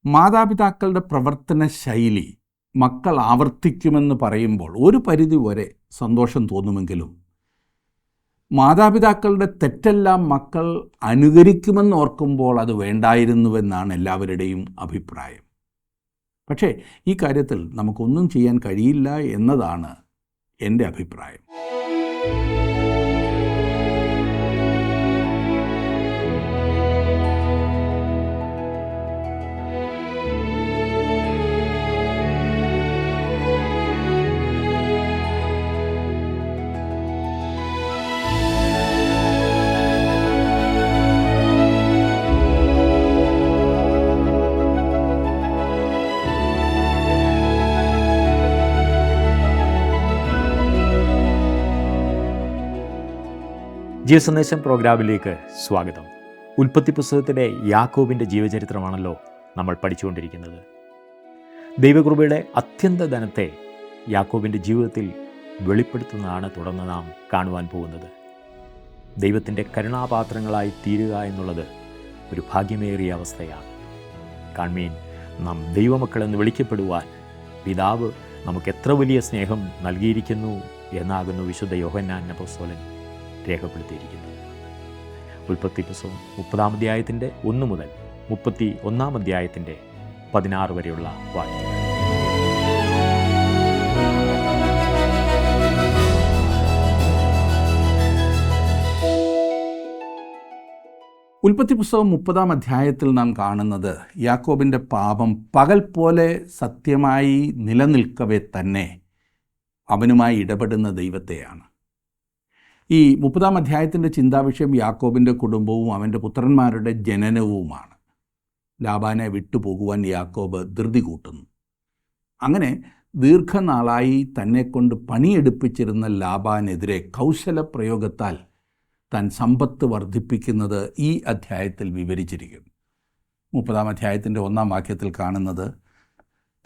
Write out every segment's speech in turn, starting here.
മാതാപിതാക്കളുടെ പ്രവർത്തന ശൈലി മക്കൾ ആവർത്തിക്കുമെന്ന് പറയുമ്പോൾ ഒരു പരിധി വരെ സന്തോഷം തോന്നുമെങ്കിലും മാതാപിതാക്കളുടെ തെറ്റെല്ലാം മക്കൾ അനുകരിക്കുമെന്ന് ഓർക്കുമ്പോൾ അത് വേണ്ടായിരുന്നുവെന്നാണ് എല്ലാവരുടെയും അഭിപ്രായം. പക്ഷേ ഈ കാര്യത്തിൽ നമുക്കൊന്നും ചെയ്യാൻ കഴിയില്ല എന്നതാണ് എൻ്റെ അഭിപ്രായം. ജീവസന്ദേശം പ്രോഗ്രാമിലേക്ക് സ്വാഗതം. ഉൽപ്പത്തി പുസ്തകത്തിലെ യാക്കോബിൻ്റെ ജീവചരിത്രമാണല്ലോ നമ്മൾ പഠിച്ചുകൊണ്ടിരിക്കുന്നത്. ദൈവകൃപയുടെ അത്യന്ത ധനത്തെ യാക്കോബിൻ്റെ ജീവിതത്തിൽ വെളിപ്പെടുത്തുന്നതാണ് തുടർന്ന് നാം കാണുവാൻ പോകുന്നത്. ദൈവത്തിൻ്റെ കരുണാപാത്രങ്ങളായി തീരുക എന്നുള്ളത് ഒരു ഭാഗ്യമേറിയ അവസ്ഥയാണ്. കാൺമീൻ, നാം ദൈവമക്കളെന്ന് വിളിക്കപ്പെടുവാൻ പിതാവ് നമുക്ക് എത്ര വലിയ സ്നേഹം നൽകിയിരിക്കുന്നു എന്നാകുന്നു വിശുദ്ധ യോഹന്നാൻ അപ്പോസ്തലൻ രേഖപ്പെടുത്തിയിരിക്കുന്നത്. ഉൽപ്പത്തി പുസ്തകം 30-ാം അധ്യായത്തിൻ്റെ 1 മുതൽ 31-ാം അധ്യായത്തിൻ്റെ 16 വരെയുള്ള വാക്യങ്ങൾ. ഉൽപ്പത്തി പുസ്തകം 30-ാം അധ്യായത്തിൽ നാം കാണുന്നത് യാക്കോബിൻ്റെ പാപം പകൽ പോലെ സത്യമായി നിലനിൽക്കവേ തന്നെ അവനുമായി ഇടപെടുന്ന ദൈവത്തെയാണ്. ഈ 30-ാം അധ്യായത്തിൻ്റെ ചിന്താവിഷയം യാക്കോബിൻ്റെ കുടുംബവും അവൻ്റെ പുത്രന്മാരുടെ ജനനവുമാണ്. ലാബാനെ വിട്ടുപോകുവാൻ യാക്കോബ് ധൃതി കൂട്ടുന്നു. അങ്ങനെ ദീർഘനാളായി തന്നെക്കൊണ്ട് പണിയെടുപ്പിച്ചിരുന്ന ലാബാനെതിരെ കൗശലപ്രയോഗത്താൽ താൻ സമ്പത്ത് വർദ്ധിപ്പിക്കുന്നത് ഈ അധ്യായത്തിൽ വിവരിച്ചിരിക്കുന്നു. 30-ാം അധ്യായത്തിൻ്റെ 1-ാം വാക്യത്തിൽ കാണുന്നത്,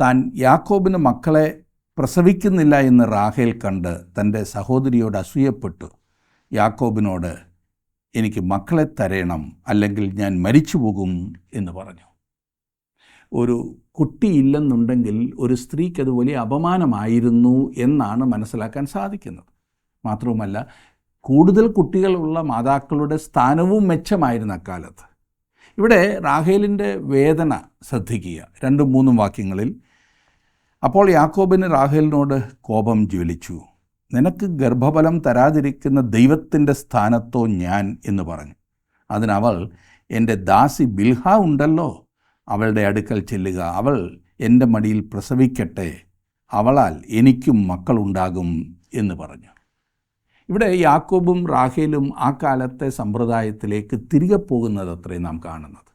താൻ യാക്കോബിന് മക്കളെ പ്രസവിക്കുന്നില്ല എന്ന് റാഹേൽ കണ്ട് തൻ്റെ സഹോദരിയോട് അസൂയപ്പെട്ടു യാക്കോബിനോട്, എനിക്ക് മക്കളെ തരേണം, അല്ലെങ്കിൽ ഞാൻ മരിച്ചു പോകും എന്ന് പറഞ്ഞു. ഒരു കുട്ടിയില്ലെന്നുണ്ടെങ്കിൽ ഒരു സ്ത്രീക്ക് അത് വലിയ അപമാനമായിരുന്നു എന്നാണ് മനസ്സിലാക്കാൻ സാധിക്കുന്നത്. മാത്രവുമല്ല, കൂടുതൽ കുട്ടികളുള്ള മാതാക്കളുടെ സ്ഥാനവും മെച്ചമായിരുന്ന അക്കാലത്ത്. ഇവിടെ റാഹേലിൻ്റെ വേദന ശ്രദ്ധിക്കുക. 2-3 വാക്യങ്ങളിൽ, അപ്പോൾ യാക്കോബിന് റാഹേലിനോട് കോപം ജ്വലിച്ചു. നിനക്ക് ഗർഭഫലം തരാതിരിക്കുന്ന ദൈവത്തിൻ്റെ സ്ഥാനത്തോ ഞാൻ എന്ന് പറഞ്ഞു. അതിനവൾ, എൻ്റെ ദാസി ബിൽഹ ഉണ്ടല്ലോ, അവളുടെ അടുക്കൽ ചെല്ലുക, അവൾ എൻ്റെ മടിയിൽ പ്രസവിക്കട്ടെ, അവളാൽ എനിക്കും മക്കളുണ്ടാകും എന്ന് പറഞ്ഞു. ഇവിടെ യാക്കോബും റാഹേലും ആ കാലത്തെ സമ്പ്രദായത്തിലേക്ക് തിരികെ പോകുന്നത് അത്രയും നാം കാണുന്നത്.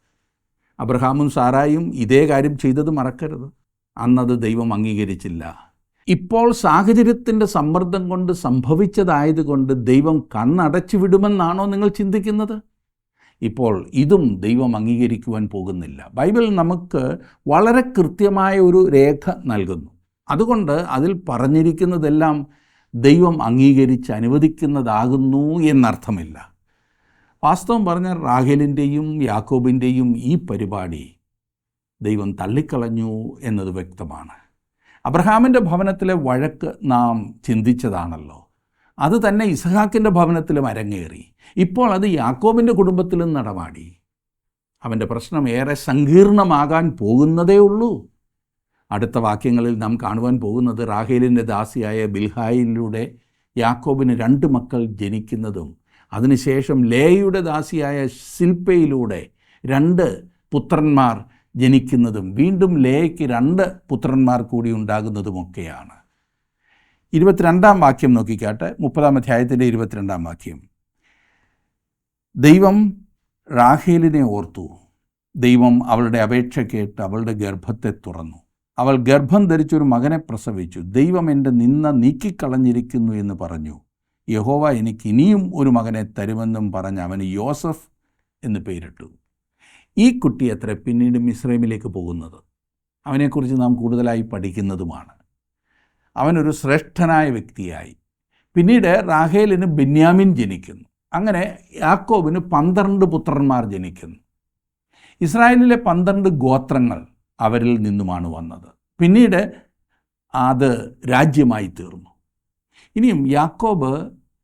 അബ്രഹാമും സാറായും ഇതേ കാര്യം ചെയ്തത് മറക്കരുത്. അന്നത് ദൈവം അംഗീകരിച്ചില്ല. ഇപ്പോൾ സാഹചര്യത്തിൻ്റെ സമ്മർദ്ദം കൊണ്ട് സംഭവിച്ചതായതുകൊണ്ട് ദൈവം കണ്ണടച്ചു വിടുമെന്നാണോ നിങ്ങൾ ചിന്തിക്കുന്നത്? ഇപ്പോൾ ഇതും ദൈവം അംഗീകരിക്കുവാൻ പോകുന്നില്ല. ബൈബിൾ നമുക്ക് വളരെ കൃത്യമായ ഒരു രേഖ നൽകുന്നു. അതുകൊണ്ട് അതിൽ പറഞ്ഞിരിക്കുന്നതെല്ലാം ദൈവം അംഗീകരിച്ച് അനുവദിക്കുന്നതാകുന്നു എന്നർത്ഥമില്ല. വാസ്തവം പറഞ്ഞാൽ റാഹേലിൻ്റെയും യാക്കോബിൻ്റെയും ഈ പരിപാടി ദൈവം തള്ളിക്കളഞ്ഞു എന്നത് വ്യക്തമാണ്. അബ്രഹാമിൻ്റെ ഭവനത്തിലെ വഴക്ക് നാം ചിന്തിച്ചതാണല്ലോ. അത് തന്നെ ഇസ്ഹാക്കിൻ്റെ ഭവനത്തിലും അരങ്ങേറി. ഇപ്പോൾ അത് യാക്കോബിൻ്റെ കുടുംബത്തിലും നടമാടി. അവൻ്റെ പ്രശ്നം ഏറെ സങ്കീർണമാകാൻ പോകുന്നതേ ഉള്ളൂ. അടുത്ത വാക്യങ്ങളിൽ നാം കാണുവാൻ പോകുന്നത് റാഹേലിൻ്റെ ദാസിയായ ബിൽഹായിലൂടെ യാക്കോബിന് 2 മക്കൾ ജനിക്കുന്നതും അതിനുശേഷം ലേയുടെ ദാസിയായ സിൽപ്പയിലൂടെ 2 പുത്രന്മാർ ജനിക്കുന്നതും വീണ്ടും ലേയ്ക്ക് 2 പുത്രന്മാർ കൂടി ഉണ്ടാകുന്നതുമൊക്കെയാണ്. 22-ാം വാക്യം നോക്കിക്കാട്ടെ. 30-ാം അധ്യായത്തിൻ്റെ 22-ാം വാക്യം. ദൈവം റാഹേലിനെ ഓർത്തു. ദൈവം അവളുടെ അപേക്ഷ കേട്ട് അവളുടെ ഗർഭത്തെ തുറന്നു. അവൾ ഗർഭം ധരിച്ചൊരു മകനെ പ്രസവിച്ചു. ദൈവം എൻ്റെ നിന്ന നീക്കിക്കളഞ്ഞിരിക്കുന്നു എന്ന് പറഞ്ഞു. യഹോവ എനിക്ക് ഇനിയും ഒരു മകനെ തരുമെന്നും പറഞ്ഞ് അവന് യോസഫ് എന്ന് പേരിട്ടു. ഈ കുട്ടി അത്ര പിന്നീട് മിസ്രൈമിലേക്ക് പോകുന്നത്. അവനെക്കുറിച്ച് നാം കൂടുതലായി പഠിക്കുന്നതുമാണ്. അവനൊരു ശ്രേഷ്ഠനായ വ്യക്തിയായി. പിന്നീട് റാഹേലിന് ബെന്യാമിൻ ജനിക്കുന്നു. അങ്ങനെ യാക്കോബിന് 12 പുത്രന്മാർ ജനിക്കുന്നു. ഇസ്രായേലിലെ 12 ഗോത്രങ്ങൾ അവരിൽ നിന്നുമാണ് വന്നത്. പിന്നീട് അത് രാജ്യമായി തീർന്നു. ഇനിയും യാക്കോബ്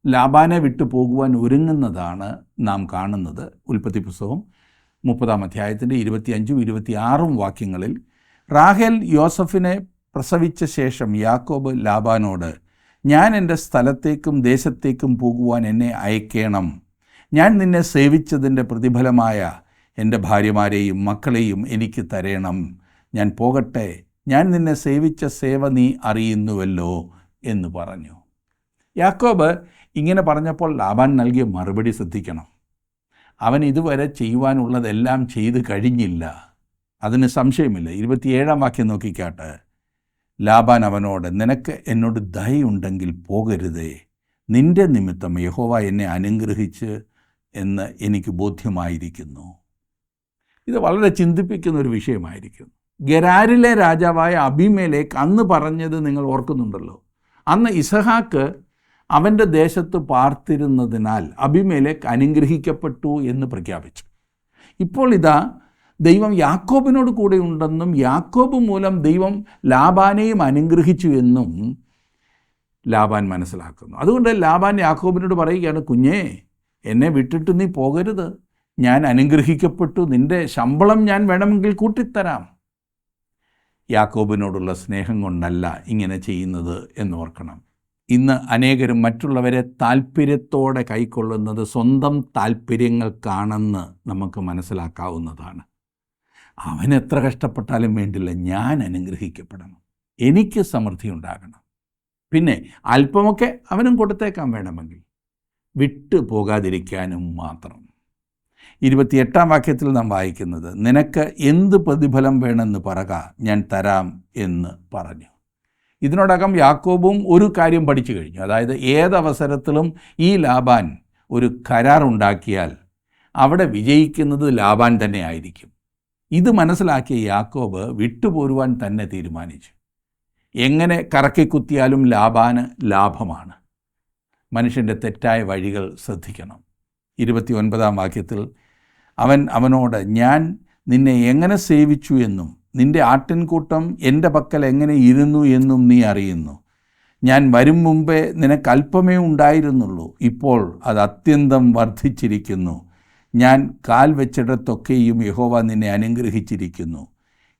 ലാബാനെ വിട്ടു പോകുവാൻ ഒരുങ്ങുന്നതാണ് നാം കാണുന്നത്. ഉൽപ്പത്തി പുസ്തകം 30-ാം അധ്യായത്തിൻ്റെ 25-26 വാക്യങ്ങളിൽ റാഹേൽ യോസഫിനെ പ്രസവിച്ച ശേഷം യാക്കോബ് ലാബാനോട്, ഞാൻ എൻ്റെ സ്ഥലത്തേക്കും ദേശത്തേക്കും പോകുവാൻ എന്നെ അയക്കണം. ഞാൻ നിന്നെ സേവിച്ചതിൻ്റെ പ്രതിഫലമായ എൻ്റെ ഭാര്യമാരെയും മക്കളെയും എനിക്ക് തരേണം. ഞാൻ പോകട്ടെ, ഞാൻ നിന്നെ സേവിച്ച സേവ നീ അറിയുന്നുവല്ലോ എന്ന് പറഞ്ഞു. യാക്കോബ് ഇങ്ങനെ പറഞ്ഞപ്പോൾ ലാബാൻ നൽകിയ മറുപടി ശ്രദ്ധിക്കണം. അവൻ ഇതുവരെ ചെയ്യുവാനുള്ളതെല്ലാം ചെയ്തു കഴിഞ്ഞില്ല, അതിന് സംശയമില്ല. 27-ാം വാക്യം നോക്കിക്കാട്ട്. ലാബാൻ അവനോട്, നിനക്ക് എന്നോട് ദയയുണ്ടെങ്കിൽ പോകരുതേ, നിന്റെ നിമിത്തം യഹോവ എന്നെ അനുഗ്രഹിച്ച് എന്ന് എനിക്ക് ബോധ്യമായിരിക്കുന്നു. ഇത് വളരെ ചിന്തിപ്പിക്കുന്ന ഒരു വിഷയമായിരിക്കും. ഗെരാരിലെ രാജാവായ അബീമേലെക്ക് അന്ന് പറഞ്ഞത് നിങ്ങൾ ഓർക്കുന്നുണ്ടല്ലോ. അന്ന് ഇസഹാക്ക് അവൻ്റെ ദേശത്ത് പാർത്തിരുന്നതിനാൽ അബീമേലെക്ക് അനുഗ്രഹിക്കപ്പെട്ടു എന്ന് പ്രഖ്യാപിച്ചു. ഇപ്പോൾ ഇതാ ദൈവം യാക്കോബിനോട് കൂടെ ഉണ്ടെന്നും യാക്കോബ് മൂലം ദൈവം ലാബാനെയും അനുഗ്രഹിച്ചു എന്നും ലാബാൻ മനസ്സിലാക്കുന്നു. അതുകൊണ്ട് ലാബാൻ യാക്കോബിനോട് പറയുകയാണ്, കുഞ്ഞേ, എന്നെ വിട്ടിട്ട് നീ പോകരുത്, ഞാൻ അനുഗ്രഹിക്കപ്പെട്ടു, നിൻ്റെ ശമ്പളം ഞാൻ വേണമെങ്കിൽ കൂട്ടിത്തരാം. യാക്കോബിനോടുള്ള സ്നേഹം കൊണ്ടല്ല ഇങ്ങനെ ചെയ്യുന്നത് എന്നോർക്കണം. ഇന്ന് അനേകരും മറ്റുള്ളവരെ താല്പര്യത്തോടെ കൈക്കൊള്ളുന്നത് സ്വന്തം താല്പര്യങ്ങൾക്കാണെന്ന് നമുക്ക് മനസ്സിലാക്കാവുന്നതാണ്. അവൻ എത്ര കഷ്ടപ്പെട്ടാലും വേണ്ടില്ല, ഞാൻ അനുഗ്രഹിക്കപ്പെടണം, എനിക്ക് സമൃദ്ധി ഉണ്ടാകണം, പിന്നെ അല്പമൊക്കെ അവനും കൊടുത്തേക്കാൻ വേണമെങ്കിൽ, വിട്ടു പോകാതിരിക്കാനും മാത്രം. 28-ാം വാക്യത്തിൽ നാം വായിക്കുന്നത്, നിനക്ക് എന്ത് പ്രതിഫലം വേണമെന്ന് പറക, ഞാൻ തരാം എന്ന് പറഞ്ഞു. ഇതിനോടകം യാക്കോബും ഒരു കാര്യം പഠിച്ചു കഴിഞ്ഞു. അതായത് ഏതവസരത്തിലും ഈ ലാബാൻ ഒരു കരാറുണ്ടാക്കിയാൽ അവിടെ വിജയിക്കുന്നത് ലാബാൻ തന്നെ ആയിരിക്കും. ഇത് മനസ്സിലാക്കിയ യാക്കോബ് വിട്ടുപോരുവാൻ തന്നെ തീരുമാനിച്ചു. എങ്ങനെ കറക്കിക്കുത്തിയാലും ലാബാന് ലാഭമാണ്. മനുഷ്യൻ്റെ തെറ്റായ വഴികൾ ശ്രദ്ധിക്കണം. 29-ാം വാക്യത്തിൽ അവൻ അവനോട്, ഞാൻ നിന്നെ എങ്ങനെ സേവിച്ചു എന്നും നിൻ്റെ ആട്ടിൻകൂട്ടം എൻ്റെ പക്കൽ എങ്ങനെ ഇരുന്നു എന്നും നീ അറിയുന്നു. ഞാൻ വരും മുമ്പേ നിനക്ക് അല്പമേ ഉണ്ടായിരുന്നുള്ളൂ, ഇപ്പോൾ അത് അത്യന്തം വർദ്ധിച്ചിരിക്കുന്നു. ഞാൻ കാൽ വെച്ചിടത്തൊക്കെയും യഹോവ നിന്നെ അനുഗ്രഹിച്ചിരിക്കുന്നു.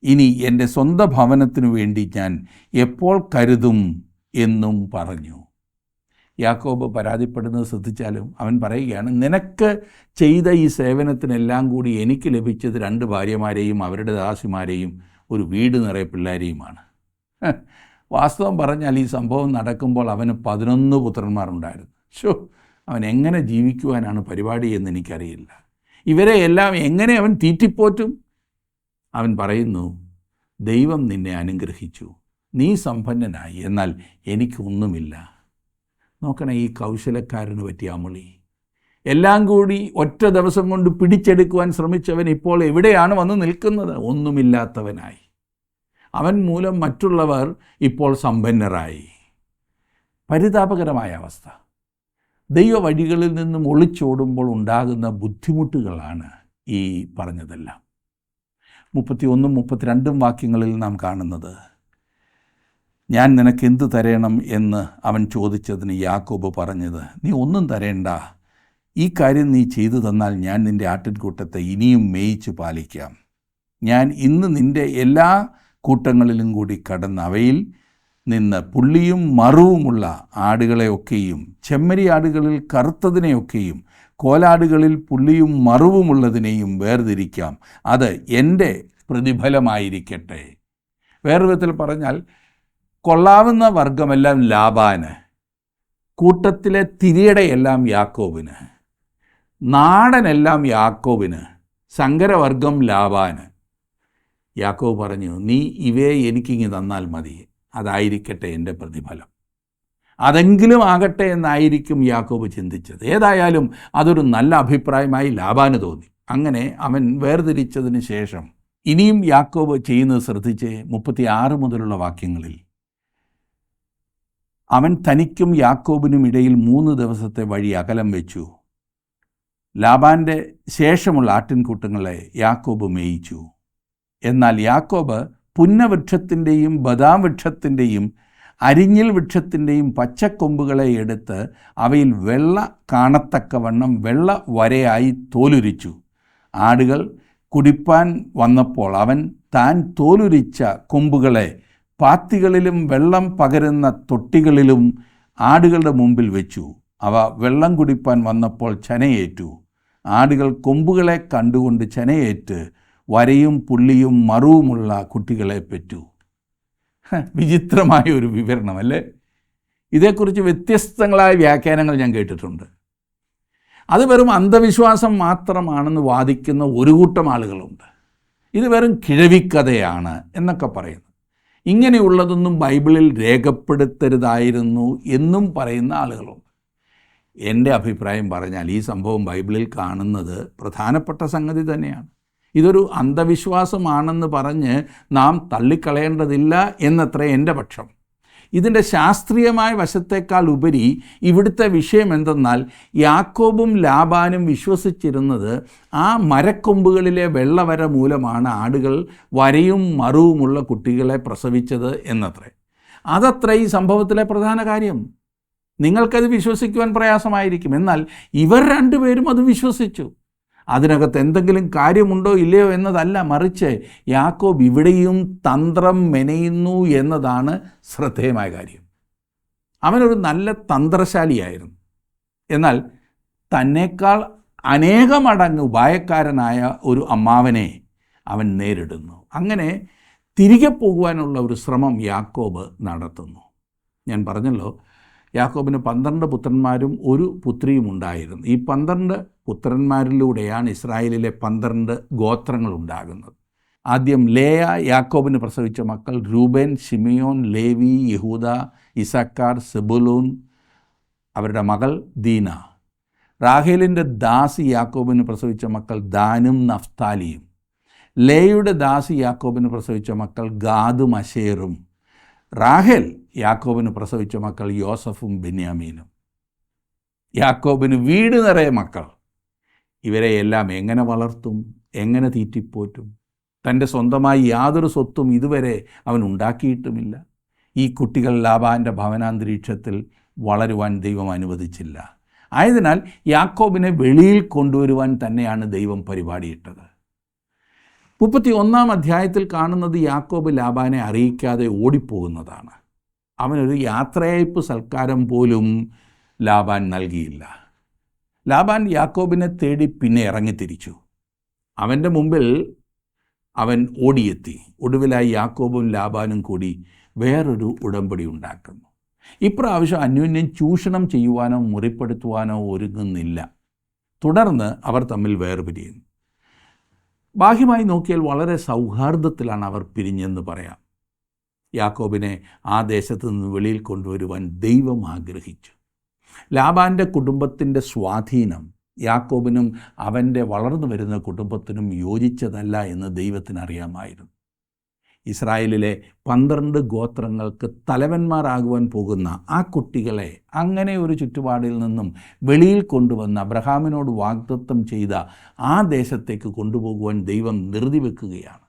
ഇനി എൻ്റെ സ്വന്തം ഭവനത്തിനു വേണ്ടി ഞാൻ എപ്പോൾ കരുതും എന്നും പറഞ്ഞു. യാക്കോബ് പരാതിപ്പെടുന്നത് ശ്രദ്ധിച്ചാലും അവൻ പറയുകയാണ്, നിനക്ക് ചെയ്ത ഈ സേവനത്തിനെല്ലാം കൂടി എനിക്ക് ലഭിച്ചത് 2 ഭാര്യമാരെയും അവരുടെ ദാസിമാരെയും ഒരു വീട് നിറയെ പിള്ളേരെയുമാണ്. വാസ്തവം പറഞ്ഞാൽ ഈ സംഭവം നടക്കുമ്പോൾ അവന് 11 പുത്രന്മാരുണ്ടായിരുന്നു. അവൻ എങ്ങനെ ജീവിക്കുവാനാണ് പരിപാടി എന്ന് എനിക്കറിയില്ല. ഇവരെ എല്ലാം എങ്ങനെ അവൻ തീറ്റിപ്പോറ്റും? അവൻ പറയുന്നു, ദൈവം നിന്നെ അനുഗ്രഹിച്ചു, നീ സമ്പന്നനായി, എന്നാൽ എനിക്കൊന്നുമില്ല. നോക്കണേ, ഈ കൗശലക്കാരന് പറ്റിയ അമളി. എല്ലാം കൂടി ഒറ്റ ദിവസം കൊണ്ട് പിടിച്ചെടുക്കുവാൻ ശ്രമിച്ചവൻ ഇപ്പോൾ എവിടെയാണ് വന്ന് നിൽക്കുന്നത്? ഒന്നുമില്ലാത്തവനായി. അവൻ മൂലം മറ്റുള്ളവർ ഇപ്പോൾ സമ്പന്നരായി. പരിതാപകരമായ അവസ്ഥ. ദൈവ വഴികളിൽ നിന്നും ഒളിച്ചോടുമ്പോൾ ഉണ്ടാകുന്ന ബുദ്ധിമുട്ടുകളാണ് ഈ പറഞ്ഞതെല്ലാം. 31-ഉം 32-ഉം വാക്യങ്ങളിൽ നാം കാണുന്നത്, ഞാൻ നിനക്ക് എന്ത് തരേണം എന്ന് അവൻ ചോദിച്ചതിന് യാക്കോബ് പറഞ്ഞത്, നീ ഒന്നും തരേണ്ട, ഈ കാര്യം നീ ചെയ്തു തന്നാൽ ഞാൻ നിൻ്റെ ആട്ടിൻകൂട്ടത്തെ ഇനിയും മേയിച്ചു പാലിക്കാം. ഞാൻ ഇന്ന് നിൻ്റെ എല്ലാ കൂട്ടങ്ങളിലും കൂടി കടന്ന് അവയിൽ നിന്ന് പുള്ളിയും മറുവുമുള്ള ആടുകളെയൊക്കെയും ചെമ്മരി ആടുകളിൽ കറുത്തതിനെയൊക്കെയും കോലാടുകളിൽ പുള്ളിയും മറുവുമുള്ളതിനെയും വേർതിരിക്കാം. അത് എൻ്റെ പ്രതിഫലമായിരിക്കട്ടെ. വേറൊരു വിധത്തിൽ പറഞ്ഞാൽ, കൊള്ളാവുന്ന വർഗമെല്ലാം ലാബാന്, കൂട്ടത്തിലെ തിരിയടയെല്ലാം യാക്കോബിന്, നാടനെല്ലാം യാക്കോബിന്, സങ്കരവർഗം ലാബാന്. യാക്കോബ് പറഞ്ഞു, നീ ഇവയെ എനിക്കിങ്ങ് തന്നാൽ മതി, അതായിരിക്കട്ടെ എൻ്റെ പ്രതിഫലം. അതെങ്കിലും ആകട്ടെ എന്നായിരിക്കും യാക്കോബ് ചിന്തിച്ചത്. ഏതായാലും അതൊരു നല്ല അഭിപ്രായമായി ലാബാന് തോന്നി. അങ്ങനെ അവൻ വേർതിരിച്ചതിന് ശേഷം ഇനിയും യാക്കോബ് ചെയ്യുന്നത് ശ്രദ്ധിച്ച് 36 മുതലുള്ള വാക്യങ്ങളിൽ, അവൻ തനിക്കും യാക്കോബിനും ഇടയിൽ 3 ദിവസത്തെ വഴി അകലം വെച്ചു. ലാബാൻ്റെ ശേഷമുള്ള ആട്ടിൻകൂട്ടങ്ങളെ യാക്കോബ് മേയിച്ചു. എന്നാൽ യാക്കോബ് പുന്നവൃക്ഷത്തിൻ്റെയും ബദാം വൃക്ഷത്തിൻ്റെയും അരിഞ്ഞിൽ വൃക്ഷത്തിൻ്റെയും പച്ചക്കൊമ്പുകളെ എടുത്ത് അവയിൽ വെള്ള കാണത്തക്കവണ്ണം വെള്ള വരയായി തോലുരിച്ചു. ആടുകൾ കുടിപ്പാൻ വന്നപ്പോൾ അവൻ താൻ തോലുരിച്ച കൊമ്പുകളെ പാത്തികളിലും വെള്ളം പകരുന്ന തൊട്ടികളിലും ആടുകളുടെ മുമ്പിൽ വെച്ചു. അവ വെള്ളം കുടിപ്പാൻ വന്നപ്പോൾ ചനയേറ്റു. ആടുകൾ കൊമ്പുകളെ കണ്ടുകൊണ്ട് ചനയേറ്റ് വരയും പുള്ളിയും മറുവുമുള്ള കുട്ടികളെ പെറ്റു. വിചിത്രമായ ഒരു വിവരണമല്ലേ? ഇതേക്കുറിച്ച് വ്യത്യസ്തങ്ങളായ വ്യാഖ്യാനങ്ങൾ ഞാൻ കേട്ടിട്ടുണ്ട്. അത് വെറും അന്ധവിശ്വാസം മാത്രമാണെന്ന് വാദിക്കുന്ന ഒരു കൂട്ടം ആളുകളുണ്ട്. ഇത് വെറും കിഴവിക്കഥയാണ് എന്നൊക്കെ പറയുന്നു. ഇങ്ങനെയുള്ളതൊന്നും ബൈബിളിൽ രേഖപ്പെടുത്തരുതായിരുന്നു എന്നും പറയുന്ന ആളുകളുണ്ട്. എൻ്റെ അഭിപ്രായം പറഞ്ഞാൽ ഈ സംഭവം ബൈബിളിൽ കാണുന്നത് പ്രധാനപ്പെട്ട സംഗതി തന്നെയാണ്. ഇതൊരു അന്ധവിശ്വാസമാണെന്ന് പറഞ്ഞ് നാം തള്ളിക്കളയേണ്ടതില്ല എന്നത്ര എൻ്റെ പക്ഷം. ഇതിൻ്റെ ശാസ്ത്രീയമായ വശത്തേക്കാൾ ഉപരി ഇവിടുത്തെ വിഷയം എന്തെന്നാൽ, യാക്കോബും ലാബാനും വിശ്വസിച്ചിരുന്നത് ആ മരക്കൊമ്പുകളിലെ വെള്ളവര മൂലമാണ് ആടുകൾ വരയും മറുവുമുള്ള കുട്ടികളെ പ്രസവിച്ചത് എന്നത്രേ. അതത്ര ഈ സംഭവത്തിലെ പ്രധാന കാര്യം. നിങ്ങൾക്കത് വിശ്വസിക്കുവാൻ പ്രയാസമായിരിക്കും, എന്നാൽ ഇവർ രണ്ടുപേരും അത് വിശ്വസിച്ചു. അതിനകത്ത് എന്തെങ്കിലും കാര്യമുണ്ടോ ഇല്ലയോ എന്നതല്ല, മറിച്ച് യാക്കോബ് ഇവിടെയും തന്ത്രം മെനയുന്നു എന്നതാണ് ശ്രദ്ധേയമായ കാര്യം. അവനൊരു നല്ല തന്ത്രശാലിയായിരുന്നു. എന്നാൽ തന്നേക്കാൾ അനേകമടങ്ങ് ഉപായക്കാരനായ ഒരു അമ്മാവനെ അവൻ നേരിടുന്നു. അങ്ങനെ തിരികെ പോകുവാനുള്ള ഒരു ശ്രമം യാക്കോബ് നടത്തുന്നു. ഞാൻ പറഞ്ഞല്ലോ, യാക്കോബിന് 12 പുത്രന്മാരും ഒരു പുത്രിയും ഉണ്ടായിരുന്നു. ഈ 12 പുത്രന്മാരിലൂടെയാണ് ഇസ്രായേലിലെ 12 ഗോത്രങ്ങൾ ഉണ്ടാകുന്നത്. ആദ്യം ലേയ യാക്കോബിന് പ്രസവിച്ച മക്കൾ രൂബേൻ, ശിമിയോൻ, ലേവി, യഹൂദ, ഇസക്കാർ, സെബുലൂൻ, അവരുടെ മകൾ ദീന. റാഹേലിൻ്റെ ദാസി യാക്കോബിന് പ്രസവിച്ച മക്കൾ ദാനും നഫ്താലിയും. ലേയുടെ ദാസി യാക്കോബിന് പ്രസവിച്ച മക്കൾ ഗാദും അശേറും. റാഹേൽ യാക്കോബിന് പ്രസവിച്ച മക്കൾ യോസഫും ബെന്യാമീനും. യാക്കോബിന് വീട് നിറയെ മക്കൾ. ഇവരെ എല്ലാം എങ്ങനെ വളർത്തും, എങ്ങനെ തീറ്റിപ്പോറ്റും? തൻ്റെ സ്വന്തമായി യാതൊരു സ്വത്തും ഇതുവരെ അവൻ ഉണ്ടാക്കിയിട്ടുമില്ല. ഈ കുട്ടികൾ ലാബാൻ്റെ ഭവനാന്തരീക്ഷത്തിൽ വളരുവാൻ ദൈവം അനുവദിച്ചില്ല. ആയതിനാൽ യാക്കോബിനെ വെളിയിൽ കൊണ്ടുവരുവാൻ തന്നെയാണ് ദൈവം പരിപാടിയിട്ടത്. 31-ാം അധ്യായത്തിൽ കാണുന്നത് യാക്കോബ് ലാബാനെ അറിയിക്കാതെ ഓടിപ്പോകുന്നതാണ്. അവനൊരു യാത്രയയപ്പ് സൽക്കാരം പോലും ലാബാൻ നൽകിയില്ല. ലാബാൻ യാക്കോബിനെ തേടി പിന്നെ ഇറങ്ങിത്തിരിച്ചു. അവൻ്റെ മുമ്പിൽ അവൻ ഓടിയെത്തി. ഒടുവിലായി യാക്കോബും ലാബാനും കൂടി വേറൊരു ഉടമ്പടി ഉണ്ടാക്കുന്നു. ഇപ്രാവശ്യം അന്യോന്യം ചൂഷണം ചെയ്യുവാനോ മുറിപ്പെടുത്തുവാനോ ഒരുങ്ങുന്നില്ല. തുടർന്ന് അവർ തമ്മിൽ വേർപിരിയുന്നു. ബാഹ്യമായി നോക്കിയാൽ വളരെ സൗഹാർദ്ദത്തിലാണ് അവർ പിരിഞ്ഞെന്ന് പറയാം. യാക്കോബിനെ ആ ദേശത്ത് നിന്ന് വെളിയിൽ കൊണ്ടുവരുവാൻ ദൈവം ആഗ്രഹിച്ചു. ലാബാൻ്റെ കുടുംബത്തിൻ്റെ സ്വാധീനം യാക്കോബിനും അവൻ്റെ വളർന്നു വരുന്ന കുടുംബത്തിനും യോജിച്ചതല്ല എന്ന് ദൈവത്തിന് അറിയാമായിരുന്നു. ഇസ്രായേലിലെ 12 ഗോത്രങ്ങൾക്ക് തലവന്മാരാകുവാൻ പോകുന്ന ആ കുട്ടികളെ അങ്ങനെ ഒരു ചുറ്റുപാടിൽ നിന്നും വെളിയിൽ കൊണ്ടുവന്ന് അബ്രഹാമിനോട് വാഗ്ദത്തം ചെയ്ത ആ ദേശത്തേക്ക് കൊണ്ടുപോകുവാൻ ദൈവം ധൃതി വെക്കുകയാണ്.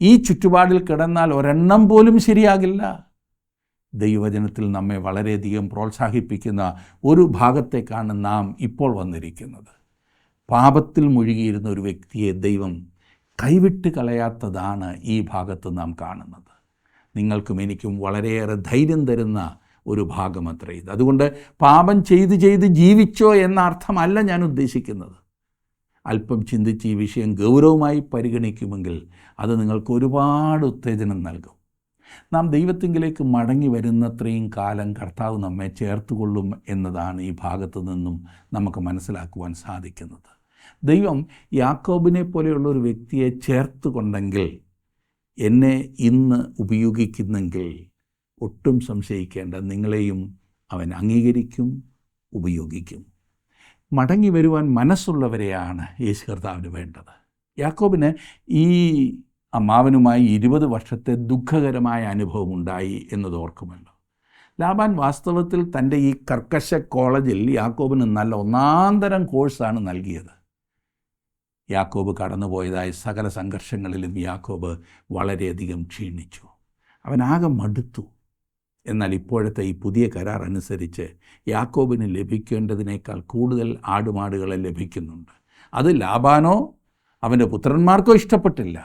ഈ ചുറ്റുപാടിൽ കിടന്നാൽ ഒരെണ്ണം പോലും ശരിയാകില്ല. ദൈവവചനത്തിൽ നമ്മെ വളരെയധികം പ്രോത്സാഹിപ്പിക്കുന്ന ഒരു ഭാഗത്തേക്കാണ് നാം ഇപ്പോൾ വന്നിരിക്കുന്നത്. പാപത്തിൽ മുഴുകിയിരുന്ന ഒരു വ്യക്തിയെ ദൈവം കൈവിട്ട് കളയാത്തതാണ് ഈ ഭാഗത്ത് നാം കാണുന്നത്. നിങ്ങൾക്കും എനിക്കും വളരെയേറെ ധൈര്യം തരുന്ന ഒരു ഭാഗമത്രേ ഇത്. അതുകൊണ്ട് പാപം ചെയ്ത് ജീവിച്ചോ എന്ന അർത്ഥമല്ല ഞാൻ ഉദ്ദേശിക്കുന്നത്. അല്പം ചിന്തിച്ച് ഈ വിഷയം ഗൗരവമായി പരിഗണിക്കുമെങ്കിൽ അത് നിങ്ങൾക്ക് ഒരുപാട് ഉത്തേജനം നൽകും. നാം ദൈവത്തിങ്കിലേക്ക് മടങ്ങി വരുന്നത്രയും കാലം കർത്താവ് നമ്മെ ചേർത്തുകൊള്ളും എന്നതാണ് ഈ ഭാഗത്തു നിന്നും നമുക്ക് മനസ്സിലാക്കുവാൻ സാധിക്കുന്നത്. ദൈവം യാക്കോബിനെ പോലെയുള്ള ഒരു വ്യക്തിയെ ചേർത്ത് കൊണ്ടെങ്കിൽ, എന്നെ ഇന്ന് ഉപയോഗിക്കുന്നെങ്കിൽ ഒട്ടും സംശയിക്കേണ്ട, നിങ്ങളെയും അവൻ അംഗീകരിക്കും, ഉപയോഗിക്കും. മടങ്ങി വരുവാൻ മനസ്സുള്ളവരെയാണ് യേശു കർത്താവിന് വേണ്ടത്. യാക്കോബിന് ഈ അമ്മാവനുമായി 20 വർഷത്തെ ദുഃഖകരമായ അനുഭവം ഉണ്ടായി എന്നത് ഓർക്കുമല്ലോ. ലാബാൻ വാസ്തവത്തിൽ തൻ്റെ ഈ കർക്കശ കോളേജിൽ യാക്കോബിന് നല്ല ഒന്നാന്തരം കോഴ്സാണ് നൽകിയത്. യാക്കോബ് കടന്നുപോയതായ സകല സംഘർഷങ്ങളിലും യാക്കോബ് വളരെയധികം ക്ഷീണിച്ചു. അവനാകെ മടുത്തു. എന്നാൽ ഇപ്പോഴത്തെ ഈ പുതിയ കരാർ അനുസരിച്ച് യാക്കോബിന് ലഭിക്കേണ്ടതിനേക്കാൾ കൂടുതൽ ആടുമാടുകളെ ലഭിക്കുന്നുണ്ട്. അത് ലാബാനോ അവൻ്റെ പുത്രന്മാർക്കോ ഇഷ്ടപ്പെട്ടില്ല.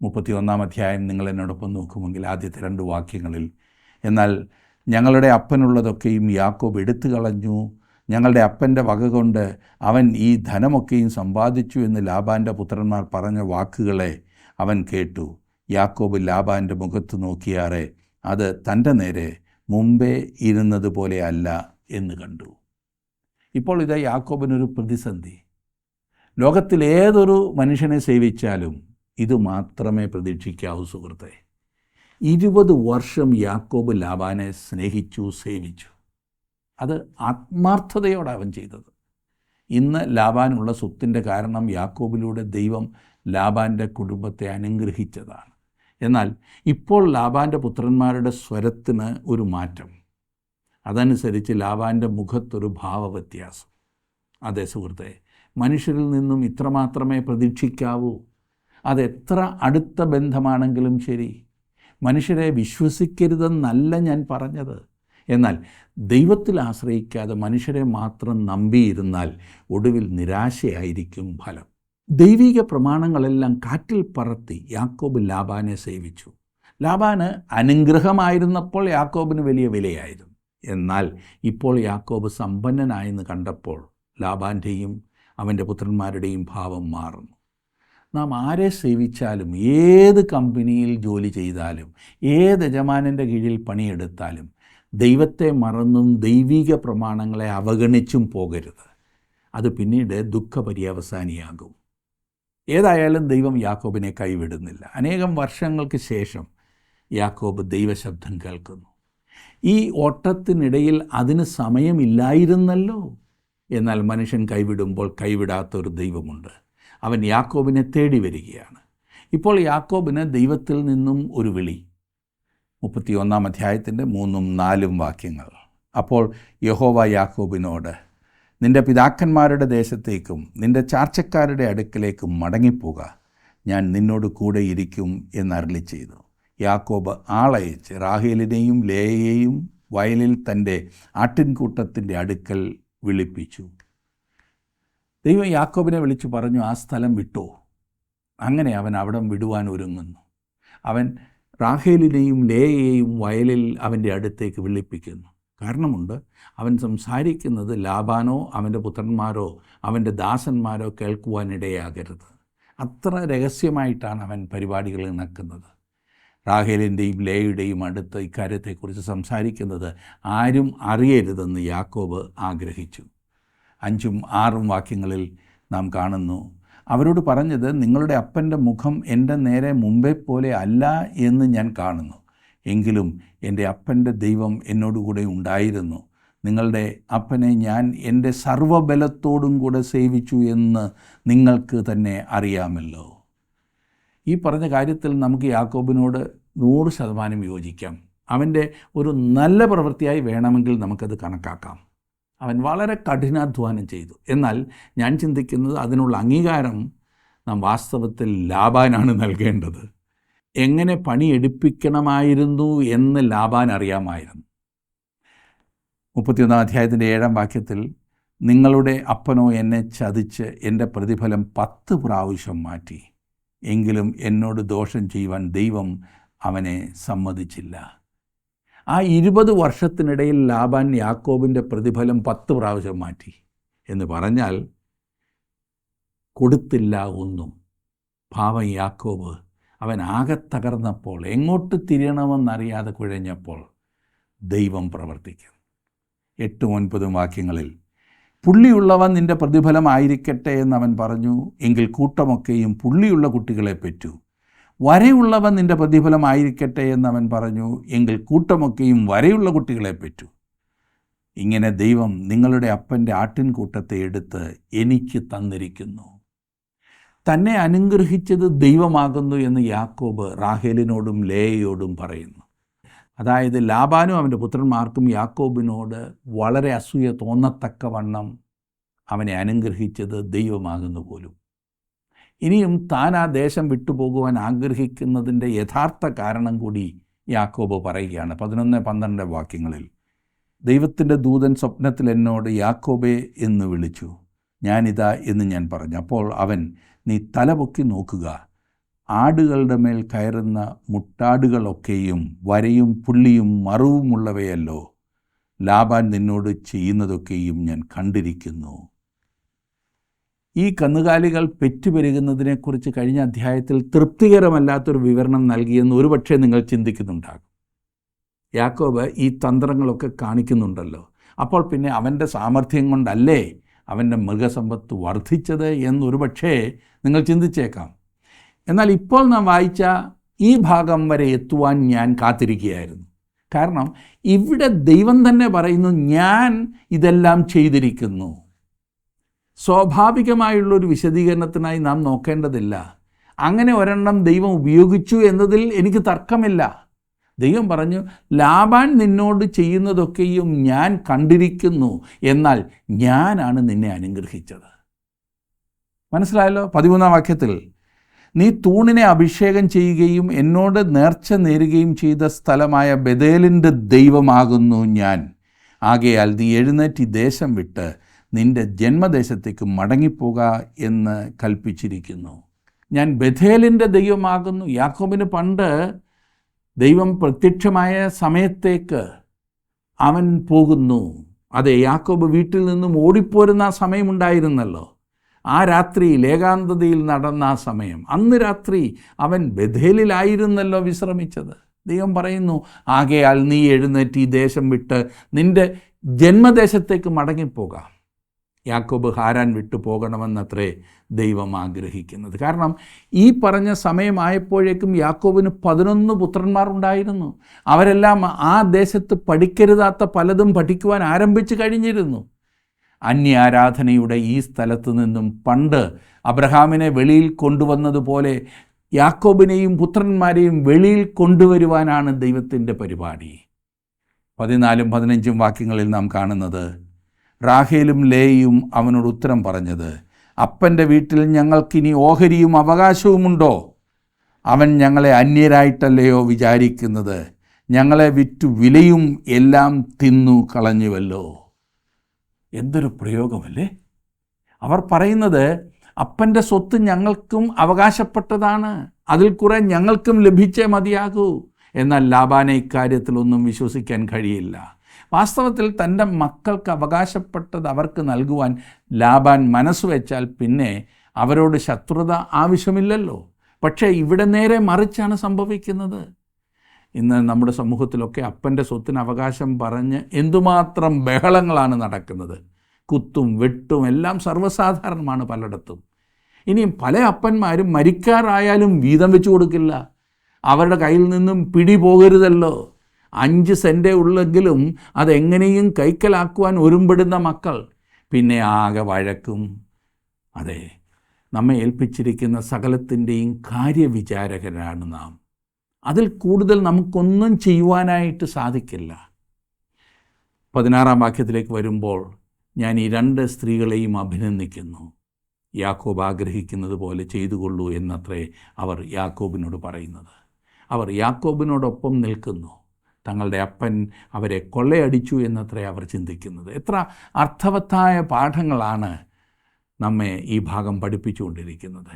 31 അധ്യായം നിങ്ങൾ എന്നോടൊപ്പം നോക്കുമെങ്കിൽ ആദ്യത്തെ 2 വാക്യങ്ങളിൽ, എന്നാൽ ഞങ്ങളുടെ അപ്പനുള്ളതൊക്കെയും യാക്കോബ് എടുത്തു കളഞ്ഞു, ഞങ്ങളുടെ അപ്പൻ്റെ വക കൊണ്ട് അവൻ ഈ ധനമൊക്കെയും സമ്പാദിച്ചു എന്ന് ലാബാൻ്റെ പുത്രന്മാർ പറഞ്ഞ വാക്കുകളെ അവൻ കേട്ടു. യാക്കോബ് ലാബാൻ്റെ മുഖത്ത് നോക്കിയാറെ അത് തൻ്റെ നേരെ മുമ്പേ ഇരുന്നതുപോലെ അല്ല എന്ന് കണ്ടു. ഇപ്പോൾ ഇത് യാക്കോബിനൊരു പ്രതിസന്ധി. ലോകത്തിൽ ഏതൊരു മനുഷ്യനെ സേവിച്ചാലും ഇത് മാത്രമേ പ്രതീക്ഷിക്കാവൂ സുഹൃത്തെ. 20 വർഷം യാക്കോബ് ലാബാനെ സ്നേഹിച്ചു, സേവിച്ചു. അത് ആത്മാർത്ഥതയോടെ അവൻ ചെയ്തത്. ഇന്ന് ലാബാനുള്ള സ്വത്തിൻ്റെ കാരണം യാക്കോബിലൂടെ ദൈവം ലാബാൻ്റെ കുടുംബത്തെ അനുഗ്രഹിച്ചതാണ്. എന്നാൽ ഇപ്പോൾ ലാബാൻ്റെ പുത്രന്മാരുടെ സ്വരത്തിന് ഒരു മാറ്റം. അതനുസരിച്ച് ലാബാൻ്റെ മുഖത്തൊരു ഭാവവ്യത്യാസം. അതെ സുഹൃത്തെ, മനുഷ്യരിൽ നിന്നും ഇത്രമാത്രമേ പ്രതീക്ഷിക്കാവൂ. അതെത്ര അടുത്ത ബന്ധമാണെങ്കിലും ശരി. മനുഷ്യരെ വിശ്വസിക്കരുതെന്നല്ല ഞാൻ പറഞ്ഞത്. എന്നാൽ ദൈവത്തിൽ ആശ്രയിക്കാതെ മനുഷ്യരെ മാത്രം നമ്പിയിരുന്നാൽ ഒടുവിൽ നിരാശയായിരിക്കും ഫലം. ദൈവിക പ്രമാണങ്ങളെല്ലാം കാറ്റിൽ പറത്തി യാക്കോബ് ലാബാനെ സേവിച്ചു. ലാബാന് അനുഗ്രഹമായിരുന്നപ്പോൾ യാക്കോബിന് വലിയ വിലയായിരുന്നു. എന്നാൽ ഇപ്പോൾ യാക്കോബ് സമ്പന്നനായെന്ന് കണ്ടപ്പോൾ ലാബാൻ്റെയും അവൻ്റെ പുത്രന്മാരുടെയും ഭാവം മാറുന്നു. നാം ആരെ സേവിച്ചാലും, ഏത് കമ്പനിയിൽ ജോലി ചെയ്താലും, ഏത് യജമാനൻ്റെ കീഴിൽ പണിയെടുത്താലും ദൈവത്തെ മറന്നും ദൈവിക പ്രമാണങ്ങളെ അവഗണിച്ചും പോകരുത്. അത് പിന്നീട് ദുഃഖപര്യവസാനിയാകും. ഏതായാലും ദൈവം യാക്കോബിനെ കൈവിടുന്നില്ല. അനേകം വർഷങ്ങൾക്ക് ശേഷം യാക്കോബ് ദൈവശബ്ദം കേൾക്കുന്നു. ഈ ഓട്ടത്തിനിടയിൽ അതിന് സമയമില്ലായിരുന്നല്ലോ. എന്നാൽ മനുഷ്യൻ കൈവിടുമ്പോൾ കൈവിടാത്തൊരു ദൈവമുണ്ട്. അവൻ യാക്കോബിനെ തേടി വരികയാണ്. ഇപ്പോൾ യാക്കോബിന് ദൈവത്തിൽ നിന്നും ഒരു വിളി. 31 അധ്യായത്തിൻ്റെ 3ഉം 4ഉം വാക്യങ്ങൾ. അപ്പോൾ യഹോവ യാക്കോബിനോട്, നിൻ്റെ പിതാക്കന്മാരുടെ ദേശത്തേക്കും നിൻ്റെ ചാർച്ചക്കാരുടെ അടുക്കലേക്കും മടങ്ങിപ്പോക, ഞാൻ നിന്നോട് കൂടെ ഇരിക്കും എന്നരുളി ചെയ്തു. യാക്കോബ് ആളയച്ച് റാഹേലിനെയും ലേയയെയും വയലിൽ തൻ്റെ ആട്ടിൻകൂട്ടത്തിൻ്റെ അടുക്കൽ വിളിപ്പിച്ചു. ദൈവം യാക്കോബിനെ വിളിച്ചു പറഞ്ഞു, ആ സ്ഥലം വിട്ടോ. അങ്ങനെ അവൻ അവിടം വിടുവാൻ ഒരുങ്ങുന്നു. അവൻ റാഹേലിനെയും ലേയയെയും വയലിൽ അവൻ്റെ അടുത്തേക്ക് വിളിപ്പിക്കുന്നു. കാരണമുണ്ട്. അവൻ സംസാരിക്കുന്നത് ലാബാനോ അവൻ്റെ പുത്രന്മാരോ അവൻ്റെ ദാസന്മാരോ കേൾക്കുവാനിടയാകരുത്. അത്ര രഹസ്യമായിട്ടാണ് അവൻ പരിപാടികൾ നടക്കുന്നത്. റാഹേലിൻ്റെയും ലേയുടെയും അടുത്ത് ഇക്കാര്യത്തെക്കുറിച്ച് സംസാരിക്കുന്നത് ആരും അറിയരുതെന്ന് യാക്കോബ് ആഗ്രഹിച്ചു. 5ഉം 6ഉം വാക്യങ്ങളിൽ നാം കാണുന്നു, അവരോട് പറഞ്ഞത്, നിങ്ങളുടെ അപ്പൻ്റെ മുഖം എൻ്റെ നേരെ മുമ്പേ പോലെ അല്ല എന്ന് ഞാൻ കാണുന്നു. എങ്കിലും എൻ്റെ അപ്പൻ്റെ ദൈവം എന്നോടുകൂടെ ഉണ്ടായിരുന്നു. നിങ്ങളുടെ അപ്പനെ ഞാൻ എൻ്റെ സർവ്വബലത്തോടും കൂടെ സേവിച്ചു എന്ന് നിങ്ങൾക്ക് തന്നെ അറിയാമല്ലോ. ഈ പറഞ്ഞ കാര്യത്തിൽ നമുക്ക് യാക്കോബിനോട് 100% യോജിക്കാം. അവൻ്റെ ഒരു നല്ല പ്രവൃത്തിയായി വേണമെങ്കിൽ നമുക്കത് കണക്കാക്കാം. അവൻ വളരെ കഠിനാധ്വാനം ചെയ്തു. എന്നാൽ ഞാൻ ചിന്തിക്കുന്നത് അതിനുള്ള അംഗീകാരം നാം വാസ്തവത്തിൽ ലാബാനാണ് നൽകേണ്ടത്. എങ്ങനെ പണിയെടുപ്പിക്കണമായിരുന്നു എന്ന് ലാബാൻ അറിയാമായിരുന്നു. 31 അധ്യായത്തിൻ്റെ 7-ാം വാക്യത്തിൽ, നിങ്ങളുടെ അപ്പനോ എന്നെ ചതിച്ച് എൻ്റെ പ്രതിഫലം 10 പ്രാവശ്യം മാറ്റി. എങ്കിലും എന്നോട് ദോഷം ചെയ്യുവാൻ ദൈവം അവനെ സമ്മതിച്ചില്ല. ആ 20 വർഷത്തിനിടയിൽ ലാബാൻ യാക്കോബിൻ്റെ പ്രതിഫലം 10 പ്രാവശ്യം മാറ്റി എന്ന് പറഞ്ഞാൽ കൊടുത്തില്ല ഒന്നും. പാവം യാക്കോബ് അവൻ ആകെ തകർന്നപ്പോൾ, എങ്ങോട്ട് തിരിയണമെന്നറിയാതെ കുഴഞ്ഞപ്പോൾ ദൈവം പ്രവർത്തിക്കും. 8-9 വാക്യങ്ങളിൽ, പുള്ളിയുള്ളവൻ നിൻ്റെ പ്രതിഫലമായിരിക്കട്ടെ എന്നവൻ പറഞ്ഞു. എങ്കിൽ കൂട്ടമൊക്കെയും പുള്ളിയുള്ള കുട്ടികളെ പെറ്റു. വരയുള്ളവൻ നിൻ്റെ പ്രതിഫലമായിരിക്കട്ടെ എന്നവൻ പറഞ്ഞു. എങ്കിൽ കൂട്ടമൊക്കെയും വരയുള്ള കുട്ടികളെ പെറ്റു. ഇങ്ങനെ ദൈവം നിങ്ങളുടെ അപ്പൻ്റെ ആട്ടിൻകൂട്ടത്തെ എടുത്ത് എനിക്ക് തന്നിരിക്കുന്നു. തന്നെ അനുഗ്രഹിച്ചത് ദൈവമാകുന്നു എന്ന് യാക്കോബ് റാഹേലിനോടും ലേയയോടും പറയുന്നു. അതായത് ലാബാനും അവൻ്റെ പുത്രന്മാർക്കും യാക്കോബിനോട് വളരെ അസൂയ തോന്നത്തക്കവണ്ണം അവനെ അനുഗ്രഹിച്ചത് ദൈവമാകുന്നു പോലും. ഇനിയും താൻ ആ ദേശം വിട്ടുപോകുവാൻ ആഗ്രഹിക്കുന്നതിൻ്റെ യഥാർത്ഥ കാരണം കൂടി യാക്കോബ് പറയുകയാണ്. 11-12 വാക്യങ്ങളിൽ, ദൈവത്തിൻ്റെ ദൂതൻ സ്വപ്നത്തിൽ എന്നോട് യാക്കോബേ എന്ന് വിളിച്ചു. ഞാനിതാ എന്ന് ഞാൻ പറഞ്ഞു. അപ്പോൾ അവൻ, നീ തലപൊക്കി നോക്കുക, ആടുകളുടെ മേൽ കയറുന്ന മുട്ടാടുകളൊക്കെയും വരയും പുള്ളിയും മറുവുമുള്ളവയല്ലോ. ലാബാൻ നിന്നോട് ചെയ്യുന്നതൊക്കെയും ഞാൻ കണ്ടിരിക്കുന്നു. ഈ കന്നുകാലികൾ പെറ്റുപെരുകുന്നതിനെക്കുറിച്ച് കഴിഞ്ഞ അധ്യായത്തിൽ തൃപ്തികരമല്ലാത്തൊരു വിവരണം നൽകിയെന്ന് ഒരുപക്ഷെ നിങ്ങൾ ചിന്തിക്കുന്നുണ്ടാകും. യാക്കോബ് ഈ തന്ത്രങ്ങളൊക്കെ കാണിക്കുന്നുണ്ടല്ലോ. അപ്പോൾ പിന്നെ അവൻ്റെ സാമർഥ്യം കൊണ്ടല്ലേ അവൻ്റെ മൃഗസമ്പത്ത് വർദ്ധിച്ചത് എന്നൊരുപക്ഷേ നിങ്ങൾ ചിന്തിച്ചേക്കാം. എന്നാൽ ഇപ്പോൾ നാം വായിച്ച ഈ ഭാഗം വരെ എത്തുവാൻ ഞാൻ കാത്തിരിക്കുകയായിരുന്നു. കാരണം ഇവിടെ ദൈവം തന്നെ പറയുന്നു, ഞാൻ ഇതെല്ലാം ചെയ്തിരിക്കുന്നു. സ്വാഭാവികമായുള്ളൊരു വിശദീകരണത്തിനായി നാം നോക്കേണ്ടതില്ല. അങ്ങനെ ഒരെണ്ണം ദൈവം ഉപയോഗിച്ചു എന്നതിൽ എനിക്ക് തർക്കമില്ല. ദൈവം പറഞ്ഞു, ലാബാൻ നിന്നോട് ചെയ്യുന്നതൊക്കെയും ഞാൻ കണ്ടിരിക്കുന്നു, എന്നാൽ ഞാനാണ് നിന്നെ അനുഗ്രഹിച്ചത്. മനസ്സിലായല്ലോ? 13-ാം വാക്യത്തിൽ, നീ തൂണിനെ അഭിഷേകം ചെയ്യുകയും എന്നോട് നേർച്ച നേരുകയും ചെയ്ത സ്ഥലമായ ബേഥേലിൻ്റെ ദൈവമാകുന്നു ഞാൻ. ആകയാൽ നീ എഴുന്നേറ്റ് ഈ ദേശം വിട്ട് നിൻ്റെ ജന്മദേശത്തേക്ക് മടങ്ങിപ്പോക എന്ന് കൽപ്പിച്ചിരിക്കുന്നു. ഞാൻ ബേഥേലിൻ്റെ ദൈവമാകുന്നു. യാക്കോബിന് പണ്ട് ദൈവം പ്രത്യക്ഷമായ സമയത്തേക്ക് അവൻ പോകുന്നു. അതെ, യാക്കോബ് വീട്ടിൽ നിന്നും ഓടിപ്പോരുന്ന ആ സമയമുണ്ടായിരുന്നല്ലോ. ആ രാത്രിയിൽ ഏകാന്തതയിൽ നടന്ന ആ സമയം, അന്ന് രാത്രി അവൻ ബേഥേലിലായിരുന്നല്ലോ വിശ്രമിച്ചത്. ദൈവം പറയുന്നു, ആകയാൽ നീ എഴുന്നേറ്റ് ഈ ദേശം വിട്ട് നിൻ്റെ ജന്മദേശത്തേക്ക് മടങ്ങിപ്പോകാം. യാക്കോബ് ഹാരാൻ വിട്ടു പോകണമെന്നത്രേ ദൈവം ആഗ്രഹിക്കുന്നത്. കാരണം ഈ പറഞ്ഞ സമയമായപ്പോഴേക്കും യാക്കോബിന് 11 പുത്രന്മാർ ഉണ്ടായിരുന്നു. അവരെല്ലാം ആ ദേശത്ത് പഠിക്കരുതാത്ത പലതും പഠിക്കുവാൻ ആരംഭിച്ചു കഴിഞ്ഞിരുന്നു. അന്യാരാധനയുടെ ഈ സ്ഥലത്തു നിന്നും പണ്ട് അബ്രഹാമിനെ വെളിയിൽ കൊണ്ടുവന്നതുപോലെ യാക്കോബിനെയും പുത്രന്മാരെയും വെളിയിൽ കൊണ്ടുവരുവാനാണ് ദൈവത്തിൻ്റെ പരിപാടി. 14-15 വാക്യങ്ങളിൽ നാം കാണുന്നത്, റാഹേലും ലേയും അവനോട് ഉത്തരം പറഞ്ഞത്, അപ്പൻ്റെ വീട്ടിൽ ഞങ്ങൾക്കിനി ഓഹരിയും അവകാശവുമുണ്ടോ? അവൻ ഞങ്ങളെ അന്യരായിട്ടല്ലയോ വിചാരിക്കുന്നത്? ഞങ്ങളെ വിറ്റു വിലയും എല്ലാം തിന്നു കളഞ്ഞുവല്ലോ. എന്തൊരു പ്രയോഗമല്ലേ! അവർ പറയുന്നത്, അപ്പൻ്റെ സ്വത്ത് ഞങ്ങൾക്കും അവകാശപ്പെട്ടതാണ്, അതിൽ കുറെ ഞങ്ങൾക്കും ലഭിച്ചേ മതിയാകൂ. എന്നാൽ ലാബാനെ ഇക്കാര്യത്തിലൊന്നും വിശ്വസിക്കാൻ കഴിയില്ല. വാസ്തവത്തിൽ തൻ്റെ മക്കൾക്ക് അവകാശപ്പെട്ടത് അവർക്ക് നൽകുവാൻ ലാബാൻ മനസ്സ് വെച്ചാൽ പിന്നെ അവരോട് ശത്രുത ആവശ്യമില്ലല്ലോ. പക്ഷേ ഇവിടെ നേരെ മറിച്ചാണ് സംഭവിക്കുന്നത്. ഇന്ന് നമ്മുടെ സമൂഹത്തിലൊക്കെ അപ്പൻ്റെ സ്വത്തിന് അവകാശം പറഞ്ഞ് എന്തുമാത്രം ബഹളങ്ങളാണ് നടക്കുന്നത്. കുത്തും വെട്ടും എല്ലാം സർവ്വസാധാരണമാണ് പലയിടത്തും. ഇനിയും പല അപ്പന്മാരും മരിക്കാറായാലും വീതം വെച്ച് കൊടുക്കില്ല. അവരുടെ കയ്യിൽ നിന്നും പിടി പോകരുതല്ലോ. 5 സെൻറ്റേ ഉള്ളെങ്കിലും അതെങ്ങനെയും കൈക്കലാക്കുവാൻ ഒരുമ്പെടുന്ന മക്കൾ. പിന്നെ ആകെ വഴക്കും. അതെ, നമ്മെ ഏൽപ്പിച്ചിരിക്കുന്ന സകലത്തിൻ്റെയും കാര്യവിചാരകരാണ് നാം. അതിൽ കൂടുതൽ നമുക്കൊന്നും ചെയ്യുവാനായിട്ട് സാധിക്കില്ല. 16-ാം വാക്യത്തിലേക്ക് വരുമ്പോൾ, ഞാൻ ഈ 2 സ്ത്രീകളെയും അഭിനന്ദിക്കുന്നു. യാക്കോബ് ആഗ്രഹിക്കുന്നത് പോലെ ചെയ്തുകൊള്ളൂ എന്നത്രേ അവർ യാക്കോബിനോട് പറയുന്നത്. അവർ യാക്കോബിനോടൊപ്പം നിൽക്കുന്നു. തങ്ങളുടെ അപ്പൻ അവരെ കൊള്ളയടിച്ചു എന്നത്രേ അവർ ചിന്തിക്കുന്നത്. എത്ര അർത്ഥവത്തായ പാഠങ്ങളാണ് നമ്മെ ഈ ഭാഗം പഠിപ്പിച്ചുകൊണ്ടിരിക്കുന്നത്.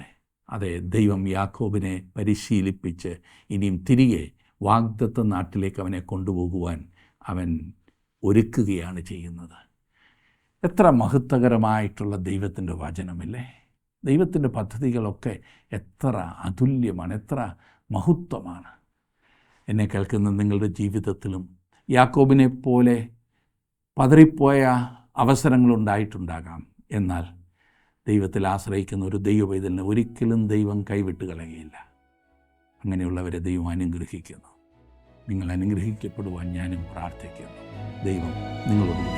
അതെ, ദൈവം യാക്കോബിനെ പരിശീലിപ്പിച്ച് ഇനിയും തിരികെ വാഗ്ദത്ത നാട്ടിലേക്ക് അവനെ കൊണ്ടുപോകുവാൻ അവൻ ഒരുക്കുകയാണ് ചെയ്യുന്നത്. എത്ര മഹത്വകരമായിട്ടുള്ള ദൈവത്തിൻ്റെ വചനമില്ലേ! ദൈവത്തിൻ്റെ പദ്ധതികളൊക്കെ എത്ര അതുല്യമാണ്, എത്ര മഹത്വമാണ്. എന്നെ കേൾക്കുന്ന നിങ്ങളുടെ ജീവിതത്തിലും യാക്കോബിനെ പോലെ പതറിപ്പോയ അവസരങ്ങളുണ്ടായിട്ടുണ്ടാകാം. എന്നാൽ ദൈവത്തിൽ ആശ്രയിക്കുന്ന ഒരു ദൈവപൈതലിനെ ഒരിക്കലും ദൈവം കൈവിട്ട് കളയുകയില്ല. അങ്ങനെയുള്ളവരെ ദൈവം അനുഗ്രഹിക്കുന്നു. നിങ്ങൾ അനുഗ്രഹിക്കപ്പെടുവാൻ ഞാനും പ്രാർത്ഥിക്കുന്നു. ദൈവം നിങ്ങളോട് കൂടി.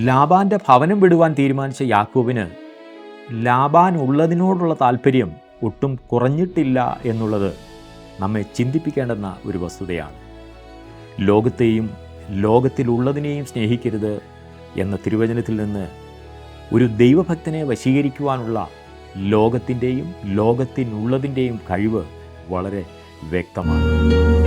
ലാബാൻ്റെ ഭവനം വിടുവാൻ തീരുമാനിച്ച യാക്കോബിന് ലാബാൻ ഉള്ളതിനോടുള്ള താല്പര്യം ഒട്ടും കുറഞ്ഞിട്ടില്ല എന്നുള്ളത് നമ്മെ ചിന്തിപ്പിക്കേണ്ടുന്ന ഒരു വസ്തുതയാണ്. ലോകത്തെയും ലോകത്തിലുള്ളതിനെയും സ്നേഹിക്കരുത് എന്ന തിരുവചനത്തിൽ നിന്ന് ഒരു ദൈവഭക്തനെ വശീകരിക്കുവാനുള്ള ലോകത്തിൻ്റെയും ലോകത്തിനുള്ളതിൻ്റെയും കഴിവ് വളരെ വ്യക്തമാണ്.